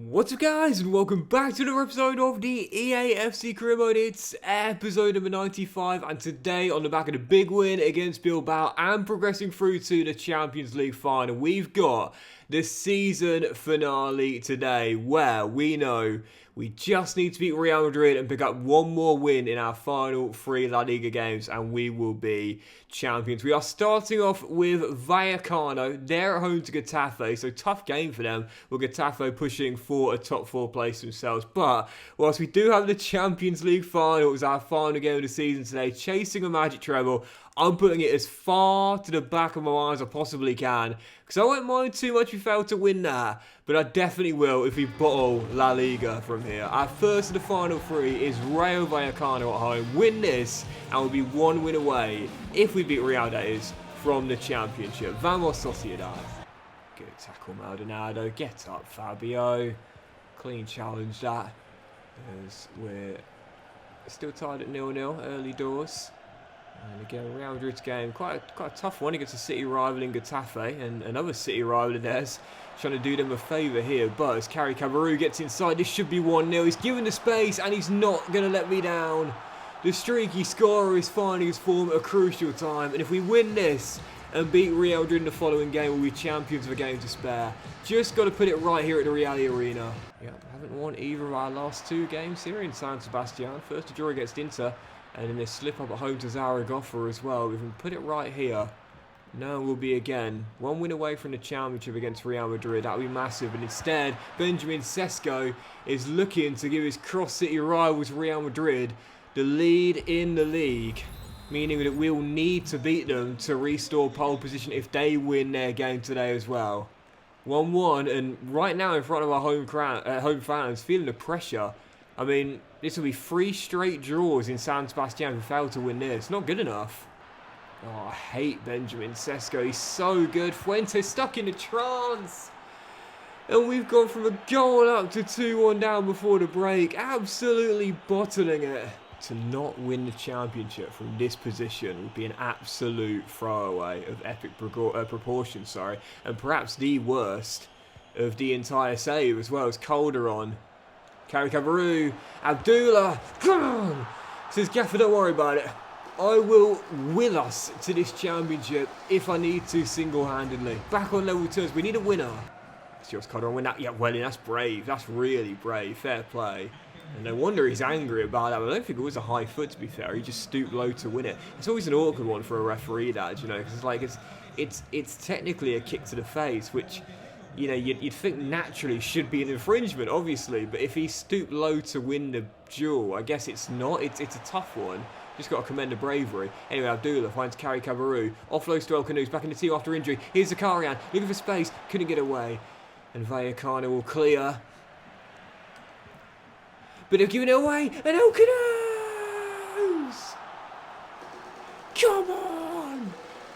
What's up guys, and welcome back to another episode of the EAFC Career Mode. It's episode number 95, and today on the back of the big win against Bilbao and progressing through to the Champions League final, we've got the season finale today, where we know we just need to beat Real Madrid and pick up one more win in our final 3 La Liga games, and we will be champions. We are starting off with Vallecano. They're at home to Getafe, so tough game for them, with Getafe pushing for a top 4 place themselves. But whilst we do have the Champions League final as our final game of the season today, chasing a magic treble, I'm putting it as far to the back of my mind as I possibly can, because I won't mind too much if we fail to win that, but I definitely will if we bottle La Liga from here. Our first of the final 3 is Rayo Vallecano at home. Win this, and we'll be 1 win away, if we beat Real, that is, from the championship. Vamos Sociedad. Good tackle, Maldonado. Get up, Fabio. Clean challenge that, as we're still tied at 0-0, early doors. And again, Real Madrid's game, quite a tough one against a City rival in Getafe, and another City rival of theirs, trying to do them a favour here. But as Carry Cabaru gets inside, this should be 1-0. He's given the space, and he's not going to let me down. The streaky scorer is finding his form at a crucial time, and if we win this and beat Real Madrid in the following game, we'll be champions of a game to spare. Just got to put it right here at the Real Arena. Yep, haven't won either of our last 2 games here in San Sebastian. First a draw against Inter, and then they slip up at home to Zaragoza as well. We can put it right here. Now we'll be again 1 win away from the championship against Real Madrid. That would be massive. And instead, Benjamin Sesko is looking to give his cross-city rivals Real Madrid the lead in the league, meaning that we'll need to beat them to restore pole position if they win their game today as well. 1-1, and right now in front of our home fans, feeling the pressure. I mean, this will be 3 straight draws in San Sebastian if we fail to win this. Not good enough. Oh, I hate Benjamin Sesko. He's so good. Fuentes stuck in a trance. And we've gone from a goal up to 2-1 down before the break. Absolutely bottling it. To not win the championship from this position would be an absolute throwaway of epic proportions, and perhaps the worst of the entire save as well as Calderon. Carry Cabaru, Abdullah, says Gaffer, don't worry about it. I will will us to this championship if I need to single-handedly. Back on level terms, we need a winner. Let's just Calderon win that. Yeah, well, that's brave. That's really brave. Fair play. And no wonder he's angry about that. But I don't think it was a high foot, to be fair. He just stooped low to win it. It's always an awkward one for a referee, that, you know, because it's like it's technically a kick to the face, which, you know, you'd think naturally should be an infringement, obviously. But if he stooped low to win the duel, I guess it's not. It's a tough one. Just got to commend the bravery. Anyway, Abdullah finds Carry Cabaru. Offloads to El Canoes, back in the team after injury. Here's Zakarian, looking for space. Couldn't get away. And Vallecano will clear. But they've given it away, and El Canoes! Come on!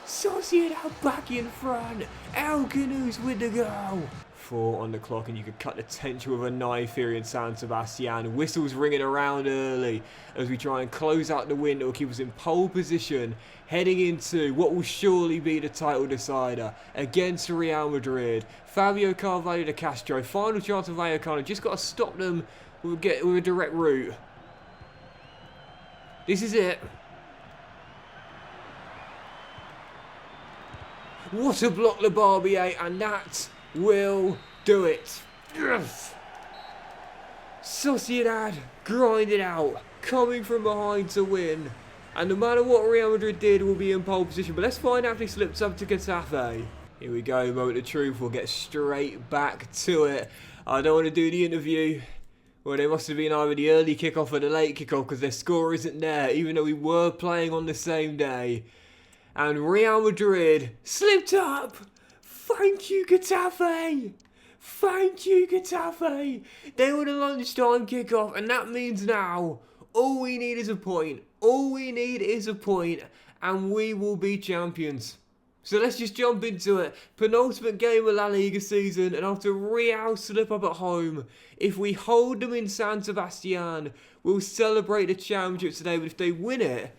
Sociedad back in front. El Canoes with the goal. 4 on the clock, and you could cut the tension with a knife here in San Sebastian. Whistles ringing around early as we try and close out the win that will keep us in pole position, heading into what will surely be the title decider against Real Madrid. Fabio Carvalho de Castro, final chance of Vallecano. Just got to stop them with a direct route. This is it. What a block, Le Barbier, and that will do it. Yes! Sociedad grind it out, coming from behind to win. And no matter what Real Madrid did, we'll be in pole position. But let's find out if he slips up to Getafe. Here we go, moment of truth. We'll get straight back to it. I don't want to do the interview. Well, they must have been either the early kickoff or the late kickoff, because their score isn't there, even though we were playing on the same day. And Real Madrid slipped up. Thank you, Getafe. Thank you, Getafe. They were the lunchtime kickoff, and that means now all we need is a point. All we need is a point, and we will be champions. So let's just jump into it. Penultimate game of La Liga season, and after Real slip up at home, if we hold them in San Sebastian, we'll celebrate the championship today. But if they win it,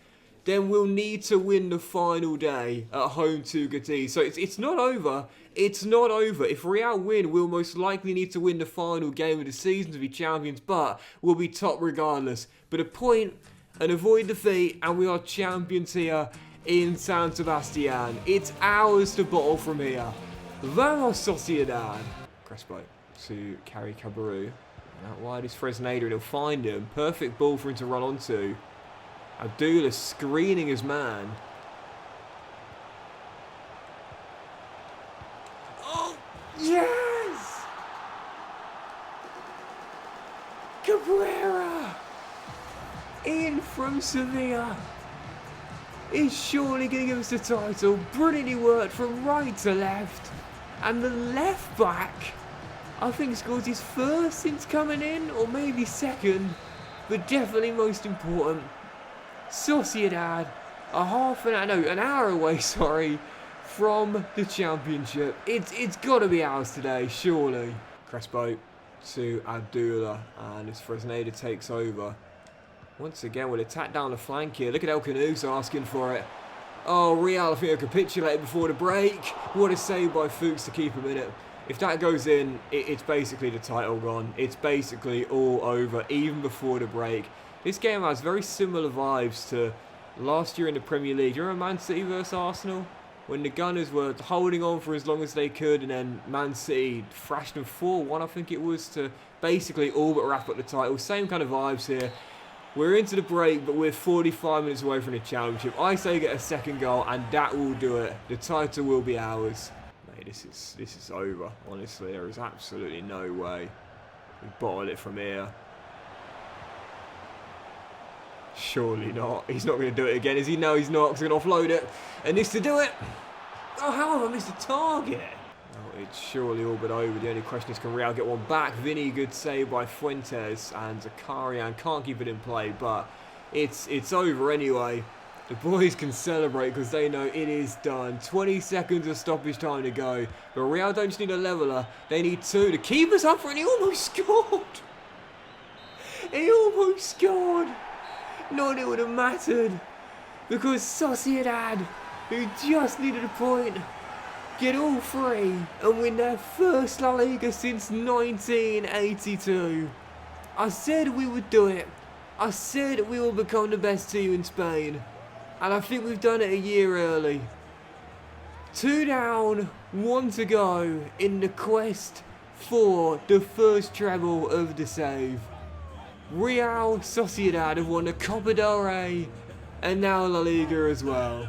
then we'll need to win the final day at home to Cadiz. So it's not over. It's not over. If Real win, we'll most likely need to win the final game of the season to be champions, but we'll be top regardless. But a point and avoid defeat, and we are champions here in San Sebastian. It's ours to bottle from here. Vamos Sociedad. Crespo to carry Cabaru. Out wide is Fresneda, and he'll find him. Perfect ball for him to run onto. Abdullah screening his man. Oh, yes! Cabrera! In from Sevilla. Is surely going to give us the title. Brilliantly worked from right to left. And the left back, I think, scored his first since coming in, or maybe second, but definitely most important. Sociedad, an hour away, from the championship. It's got to be ours today, surely. Crespo to Abdullah, and as Fresneda takes over. Once again, we'll attack down the flank here. Look at El Canoes asking for it. Oh, Real, I think I capitulated before the break. What a save by Fuchs to keep him in it. If that goes in, it's basically the title gone. It's basically all over, even before the break. This game has very similar vibes to last year in the Premier League. Do you remember Man City versus Arsenal? When the Gunners were holding on for as long as they could, and then Man City thrashed them 4-1, I think it was, to basically all but wrap up the title. Same kind of vibes here. We're into the break, but we're 45 minutes away from the championship. I say get a second goal, and that will do it. The title will be ours. Mate, this is over, honestly. There is absolutely no way we bottle it from here. Surely not. He's not going to do it again, is he? No, he's not, because he's going to offload it. And this to do it. Oh, how have I missed a target? Oh, it's surely all but over. The only question is, can Real get one back? Vinny, good save by Fuentes, and Zakarian can't keep it in play, but it's over anyway. The boys can celebrate because they know it is done. 20 seconds of stoppage time to go. But Real don't just need a leveller, they need 2 to keep us up for it, and he almost scored. He almost scored. Not it would have mattered, because Sociedad, who just needed a point, get all 3 and win their first La Liga since 1982. I said we would do it. I said we will become the best team in Spain, and I think we've done it a year early. 2 down, 1 to go in the quest for the first treble of the save. Real Sociedad have won the Copa del Rey and now La Liga as well.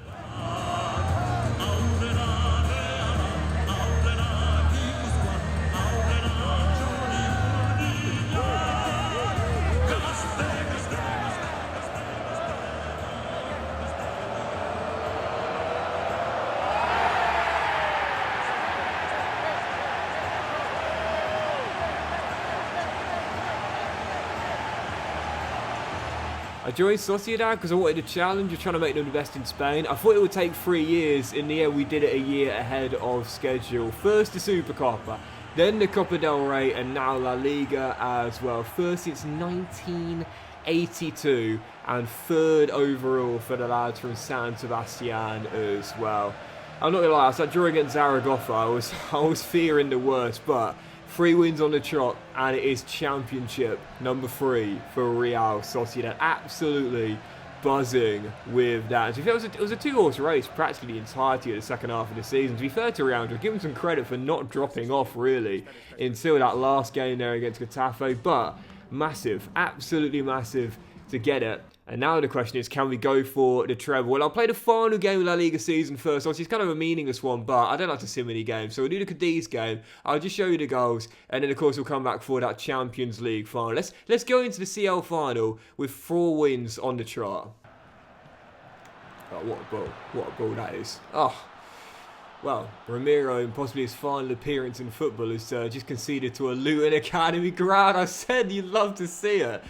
I joined Sociedad because I wanted a challenge of trying to make them the best in Spain. I thought it would take 3 years. In the end, we did it a year ahead of schedule. First the Supercopa, then the Copa del Rey, and now La Liga as well. First since 1982, and 3rd overall for the lads from San Sebastian as well. I'm not gonna lie, I was that draw against Zaragoza. I was fearing the worst, but 3 wins on the trot, and it is championship number 3 for Real Sociedad. Absolutely buzzing with that. To be fair, it was a 2-horse race practically the entirety of the second half of the season. To be fair to Real, give them some credit for not dropping off really until that last game there against Getafe, but massive, absolutely massive to get it. And now the question is, can we go for the treble? Well, I'll play the final game of La Liga season first. Obviously, it's kind of a meaningless one, but I don't like to sim any games. So we'll do the Cadiz game. I'll just show you the goals. And then, of course, we'll come back for that Champions League final. Let's go into the CL final with 4 wins on the trot. Oh, what a ball. What a ball that is. Oh, well, Ramiro, in possibly his final appearance in football, has just conceded to a Luton Academy crowd. I said you'd love to see it.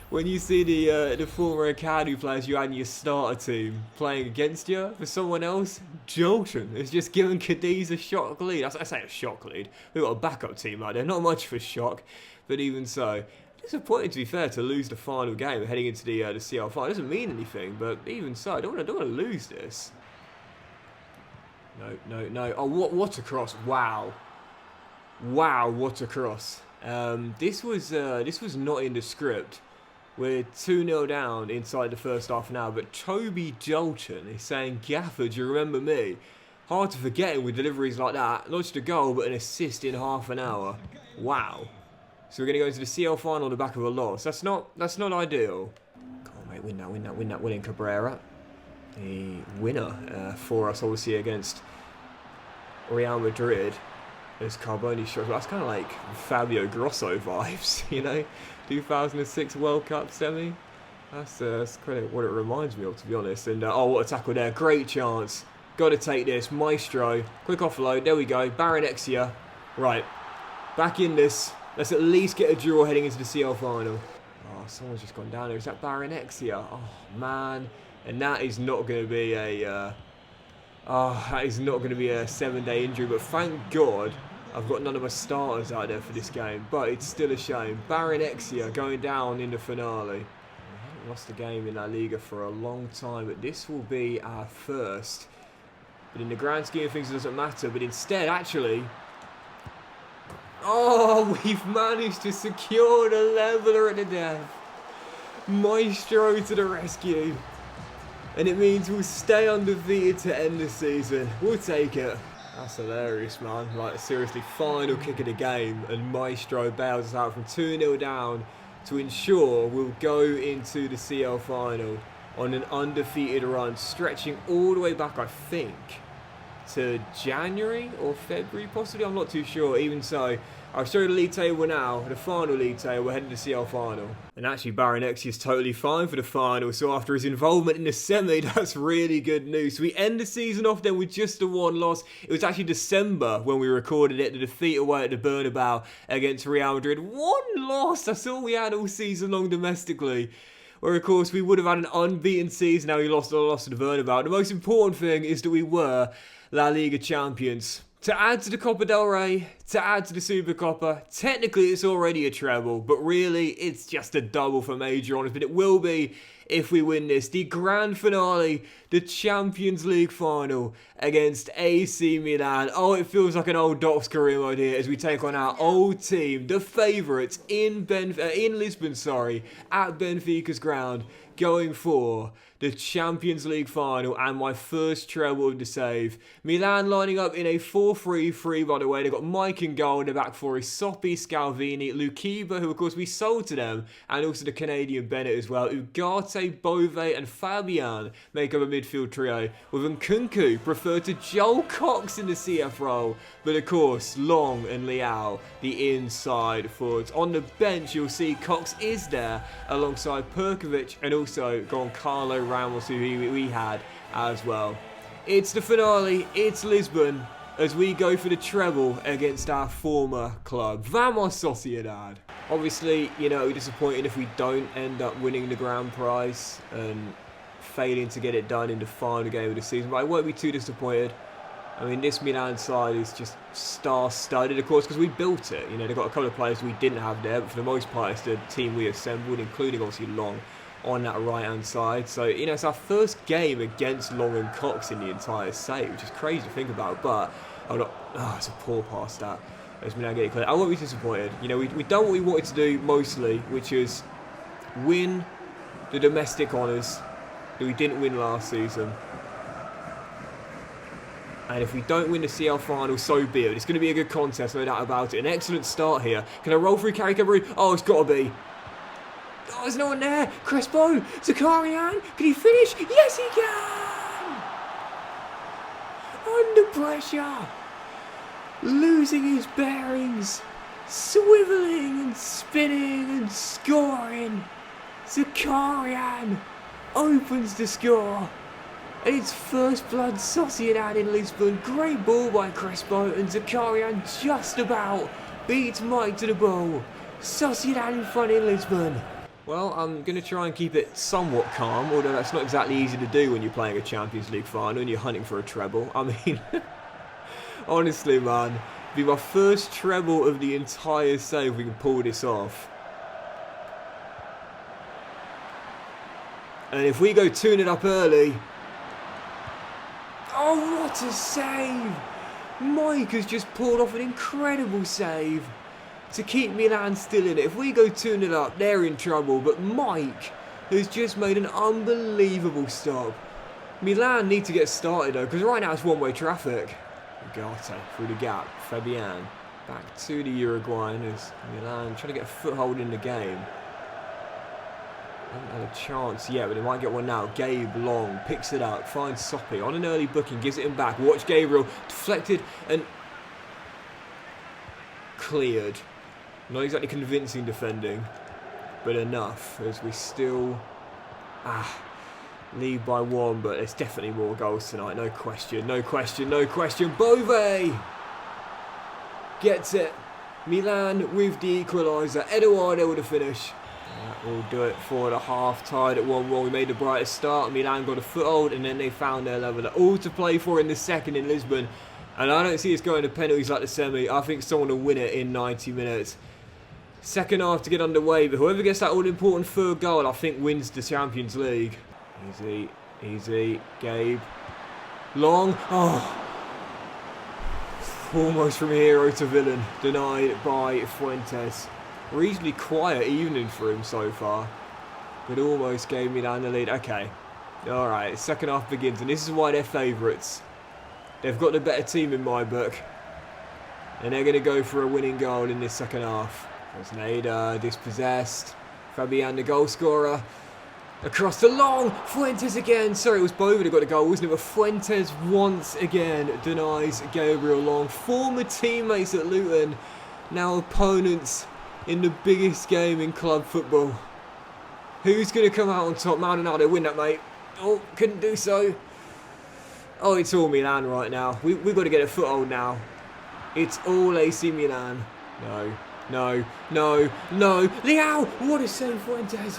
When you see the former Academy players you had in your starter team playing against you for someone else, Jolton has just given Cadiz a shock lead. I say a shock lead. We've got a backup team out there, not much for shock, but even so. disappointing, to be fair, to lose the final game heading into the CL final. It doesn't mean anything, but even so, I don't want to lose this. No. Oh, what a cross! Wow, what a cross! This was not in the script. We're 2-0 down inside the first half an hour, but Toby Dalton is saying, "Gaffer, do you remember me?" Hard to forget him with deliveries like that. Not just a goal, but an assist in half an hour. Wow. So we're going to go into the CL final on the back of a loss. That's not ideal. Come on, mate, win that winning Cabrera. The winner for us, obviously, against Real Madrid. As Carboni shows. That's kind of like Fabio Grosso vibes, you know? 2006 World Cup semi. That's kind of what it reminds me of, to be honest. And, oh, what a tackle there. Great chance. Got to take this. Maestro. Quick offload. There we go. Baranexia. Right. Back in this. Let's at least get a draw heading into the CL final. Oh, someone's just gone down there. Is that Baranexia? Oh, man. And that is not going to be a... that is not going to be a 7-day injury. But thank God I've got none of my starters out there for this game. But it's still a shame. Baranexia going down in the finale. We haven't lost a game in La Liga for a long time. But this will be our first. But in the grand scheme of things, it doesn't matter. But instead, actually... Oh, we've managed to secure the leveller at the death. Maestro to the rescue. And it means we'll stay undefeated to end the season. We'll take it. That's hilarious, man. Like, seriously, final kick of the game. And Maestro bails us out from 2-0 down to ensure we'll go into the CL final on an undefeated run, stretching all the way back, I think, to January or February, possibly. I'm not too sure. Even so, I'll show you the league table now. The final league table. We're heading to the CL final. And actually, Baranexi is totally fine for the final. So after his involvement in the semi, that's really good news. So we end the season off then with just the one loss. It was actually December when we recorded it. The defeat away at the Bernabeu against Real Madrid. One loss. That's all we had all season long domestically. Where, of course, we would have had an unbeaten season. Now we lost to the Bernabeu. The most important thing is that we were La Liga champions. To add to the Copa del Rey, to add to the Supercopa, technically it's already a treble, but really it's just a double for major honours, but it will be if we win this. The grand finale, the Champions League final against AC Milan. Oh, it feels like an old Docks career mode here as we take on our old team, the favourites in Lisbon, at Benfica's ground, going for the Champions League final and my first treble of the save. Milan lining up in a 4-3-3, by the way. They've got Mike in goal in the back four, Soppi, Scalvini, Lukiba, who of course we sold to them, and also the Canadian Bennett as well. Ugarte, Bove and Fabian make up a midfield trio, with Nkunku preferred to Joel Cox in the CF role, but of course Long and Leao, the inside forwards. On the bench you'll see Cox is there alongside Perkovic and also Goncalo Ramos, who we had as well. It's the finale, it's Lisbon, as we go for the treble against our former club, Vamos Sociedad. Obviously, you know, disappointed if we don't end up winning the grand prize and failing to get it done in the final game of the season, but I won't be too disappointed. I mean, this Milan side is just star-studded, of course, because we built it. You know, they've got a couple of players we didn't have there, but for the most part, it's the team we assembled, including, obviously, Long on that right-hand side. So, you know, it's our first game against Long and Cox in the entire set, which is crazy to think about, but it's a poor pass that. As Milan get it clear. I won't be disappointed. You know, we've done what we wanted to do mostly, which is win the domestic honours that we didn't win last season. And if we don't win the CL final, so be it. It's going to be a good contest, no doubt about it. An excellent start here. Can I roll through Carry Cabaret? Oh, it's got to be. Oh, there's no one there. Crespo, Zakarian, can he finish? Yes, he can! Under pressure. Losing his bearings. Swivelling and spinning and scoring. Zakarian opens the score. And it's first blood Sociedad in Lisbon. Great ball by Crespo, and Zakarian just about beats Mike to the ball. Sociedad in front in Lisbon. Well, I'm going to try and keep it somewhat calm, although that's not exactly easy to do when you're playing a Champions League final and you're hunting for a treble. I mean, honestly, man, it'll be my first treble of the entire save if we can pull this off. And if we go 2-0 up early... Oh, what a save! Mike has just pulled off an incredible save to keep Milan still in it. If we go 2-0 up, they're in trouble. But Mike has just made an unbelievable stop. Milan need to get started though, because right now it's one-way traffic. Ugarte through the gap. Fabian back to the Uruguayans. Milan trying to get a foothold in the game. Haven't had a chance yet, but they might get one now. Gabe Long picks it up, finds Soppy on an early booking, gives it him back. Watch Gabriel, deflected and cleared. Not exactly convincing defending, but enough as we still lead by 1, but there's definitely more goals tonight. No question, no question, no question. Bove gets it. Milan with the equaliser. Eduardo with the finish. That will do it for the half, tied at 1-1. We made the brightest start. Milan got a foothold and then they found their leveller. All to play for in the second in Lisbon. And I don't see us going to penalties like the semi. I think someone will win it in 90 minutes. Second half to get underway, but whoever gets that all-important third goal, I think wins the Champions League. Easy, easy. Gabe. Long. Oh. Almost from hero to villain. Denied by Fuentes. Reasonably quiet evening for him so far, but almost gave Milan the lead. Okay, alright, second half begins, and this is why they're favourites. They've got the better team in my book, and they're going to go for a winning goal in this second half. Osneda dispossessed. Fabian the goal scorer. Across the long. Fuentes again. Sorry, it was Bova that got the goal, wasn't it? But Fuentes once again denies Gabriel Long. Former teammates at Luton, now opponents in the biggest game in club football. Who's going to come out on top? Maldonado, win that, mate. Oh, couldn't do so. Oh, it's all Milan right now. We've got to get a foothold now. It's all AC Milan. No, no, no, no. Leao! What a save, Fuentes.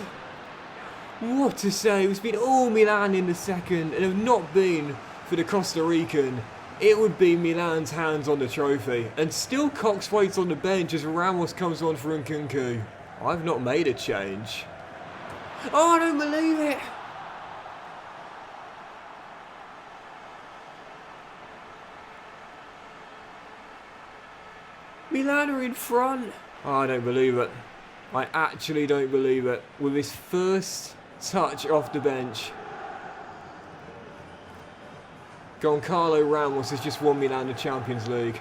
What a save. It's been all Milan in the second. And if not been for the Costa Rican, it would be Milan's hands on the trophy. And still Cox waits on the bench as Ramos comes on for Nkunku. I've not made a change. Oh, I don't believe it. Milan are in front. Oh, I don't believe it. I actually don't believe it. With his first touch off the bench, Goncalo Ramos has just won Milan the Champions League.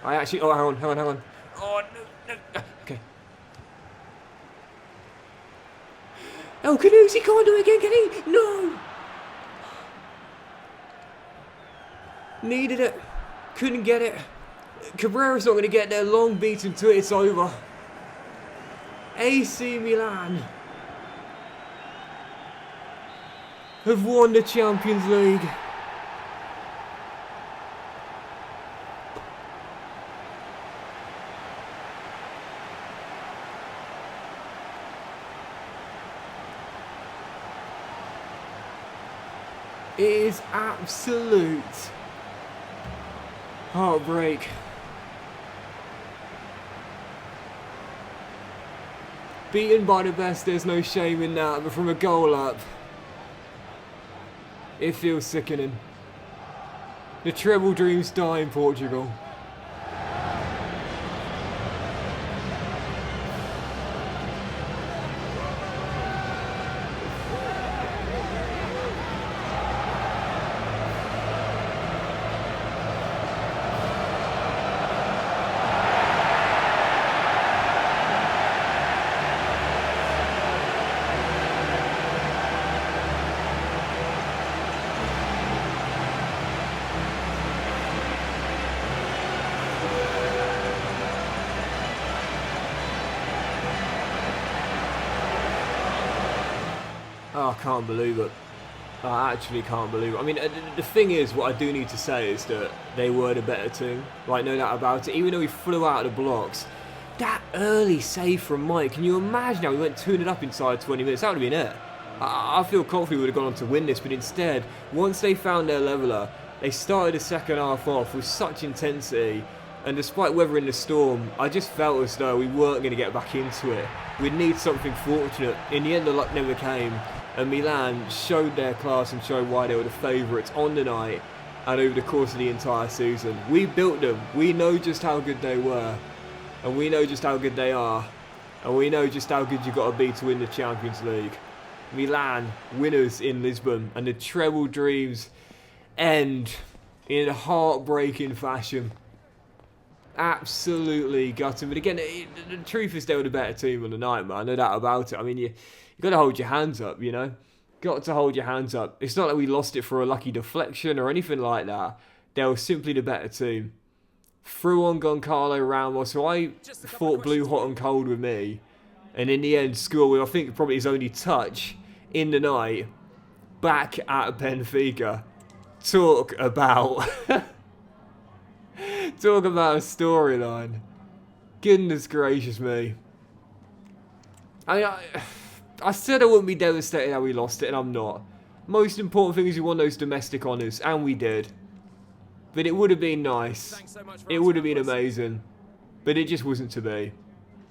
Oh, hang on. Oh, no. Okay. El Canusi can't do it again, can he? No! Needed it. Couldn't get it. Cabrera's not going to get there. Long beat into it. It's over. AC Milan have won the Champions League. It is absolute heartbreak. Beaten by the best, there's no shame in that, but from a goal up, it feels sickening. The treble dreams die in Portugal. Oh, I can't believe it. I actually can't believe it. I mean, the thing is, what I do need to say is that they were the better team. Like, no doubt about it. Even though we flew out of the blocks, that early save from Mike, can you imagine how we went 2-0 up inside 20 minutes? That would have been it. I feel confident we would have gone on to win this, but instead, once they found their leveller, they started the second half off with such intensity, And despite weathering the storm, I just felt as though we weren't going to get back into it. We'd need something fortunate. In the end, the luck never came. And Milan showed their class and showed why they were the favourites on the night and over the course of the entire season. We built them. We know just how good they were. And we know just how good they are. And we know just how good you've got to be to win the Champions League. Milan, winners in Lisbon. And the treble dreams end in heartbreaking fashion. Absolutely gutting. But again, the truth is they were the better team on the night, man. No doubt about it. I mean, you got to hold your hands up, you know. Got to hold your hands up. It's not like we lost it for a lucky deflection or anything like that. They were simply the better team. Threw on Goncalo Ramos, so I thought blew hot and cold with me. And in the end, scored with, I think, probably his only touch in the night. Back at Benfica. Talk about... Talk about a storyline. Goodness gracious me. I said I wouldn't be devastated how we lost it, and I'm not. Most important thing is we won those domestic honours, and we did. But it would have been nice. It would have been amazing. But it just wasn't to be.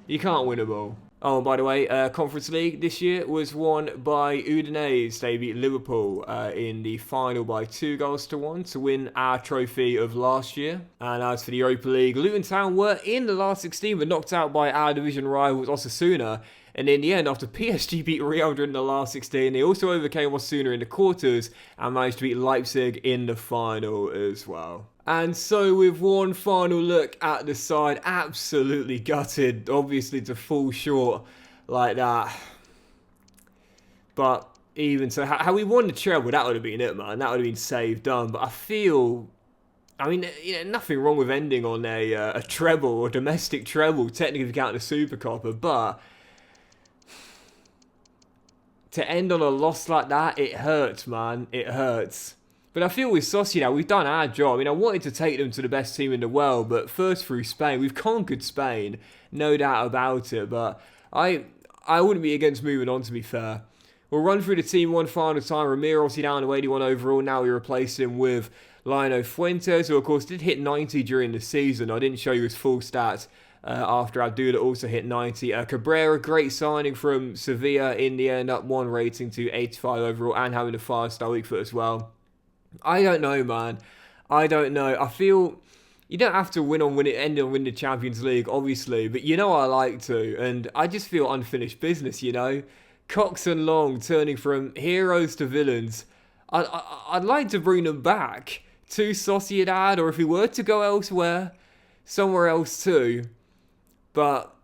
You can't win them all. Oh, and by the way, Conference League this year was won by Udinese. They beat Liverpool in the final by 2-1 to win our trophy of last year. And as for the Europa League, Luton Town were in the last 16 but knocked out by our division rivals Osasuna. And in the end, after PSG beat Real Madrid in the last 16, they also overcame Osasuna in the quarters and managed to beat Leipzig in the final as well. And so with one final look at the side, absolutely gutted, obviously, to fall short like that. But even so, how we won the treble, that would have been it, man. That would have been save done. But I feel... I mean, you know, nothing wrong with ending on a treble or domestic treble, technically if you count the Super Copper, but... to end on a loss like that, it hurts, man. It hurts. But I feel with Sociedad, we've done our job. I mean, I wanted to take them to the best team in the world, but first through Spain. We've conquered Spain, no doubt about it. But I wouldn't be against moving on, to be fair. We'll run through the team one final time. Ramiro obviously down to 81 overall. Now we replace him with Lionel Fuentes, who of course did hit 90 during the season. I didn't show you his full stats. After Abdullah also hit 90. Cabrera, great signing from Sevilla in the end, up 1 rating to 85 overall and having a 5-star weak foot as well. I don't know, man. I don't know. I feel you don't have to end on win the Champions League, obviously, but you know I like to, and I just feel unfinished business, you know. Cox and Long turning from heroes to villains. I'd like to bring them back to Sociedad, or if we were to go elsewhere, somewhere else too. But,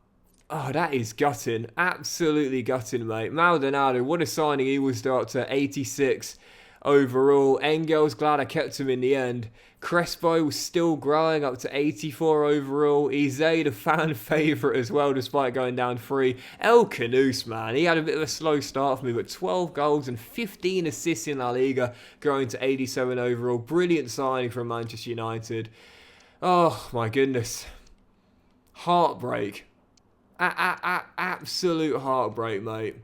oh, that is gutting. Absolutely gutting, mate. Maldonado, what a signing he was up to 86 overall. Engel's glad I kept him in the end. Crespo was still growing up to 84 overall. Eze, the fan favourite as well, despite going down 3. El Canus, man, he had a bit of a slow start for me, but 12 goals and 15 assists in La Liga, growing to 87 overall. Brilliant signing from Manchester United. Oh, my goodness. Heartbreak. Absolute heartbreak, mate.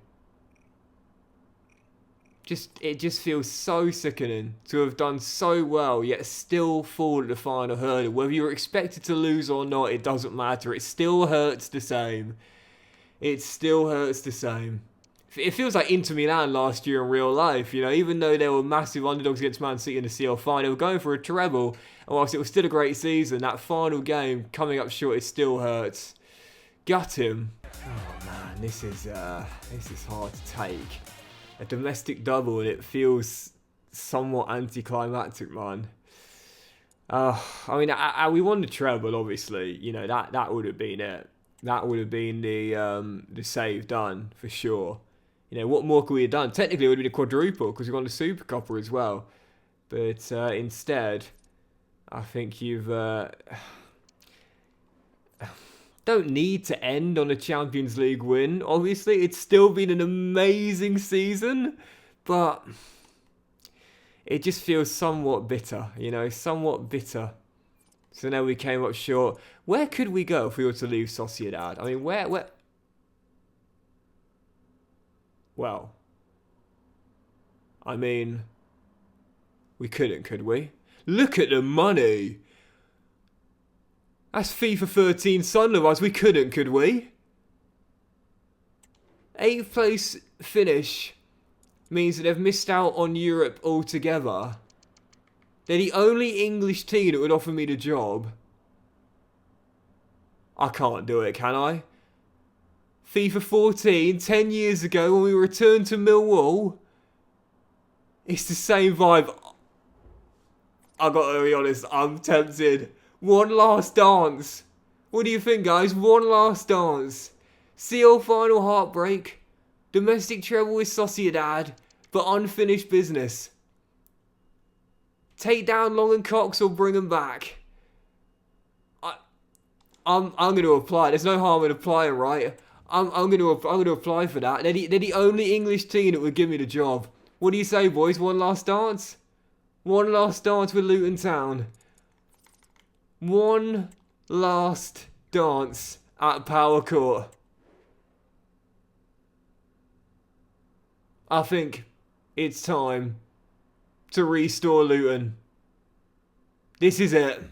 It just feels so sickening to have done so well, yet still fall at the final hurdle. Whether you were expected to lose or not, it doesn't matter. It still hurts the same. It still hurts the same. It feels like Inter Milan last year in real life, you know, even though they were massive underdogs against Man City in the CL final, they were going for a treble, and whilst it was still a great season, that final game coming up short, it still hurts. Gut him. Oh man, this is hard to take. A domestic double, and it feels somewhat anticlimactic, man. I mean, we won the treble, obviously. You know, that would have been it. That would have been the save done for sure. You know, what more could we have done? Technically, it would have been a quadruple because we won the Super Copper as well. But instead, I think you've don't need to end on a Champions League win. Obviously, it's still been an amazing season, but it just feels somewhat bitter, you know, somewhat bitter. So now we came up short. Where could we go if we were to leave Sociedad? I mean, where? Well, I mean, we couldn't, could we? Look at the money. That's FIFA 13 Sunderland. We couldn't, could we? 8th place finish means that they've missed out on Europe altogether. They're the only English team that would offer me the job. I can't do it, can I? FIFA 14, 10 years ago when we returned to Millwall. It's the same vibe. I gotta be honest, I'm tempted. One last dance. What do you think, guys? One last dance. CL final heartbreak. Domestic treble with Sociedad, but unfinished business. Take down Long and Cox or bring them back. I'm going to apply. There's no harm in applying, right? I'm going to apply for that. They're the only English team that would give me the job. What do you say, boys? One last dance? One last dance with Luton Town. One last dance at Power Court. I think it's time to restore Luton. This is it.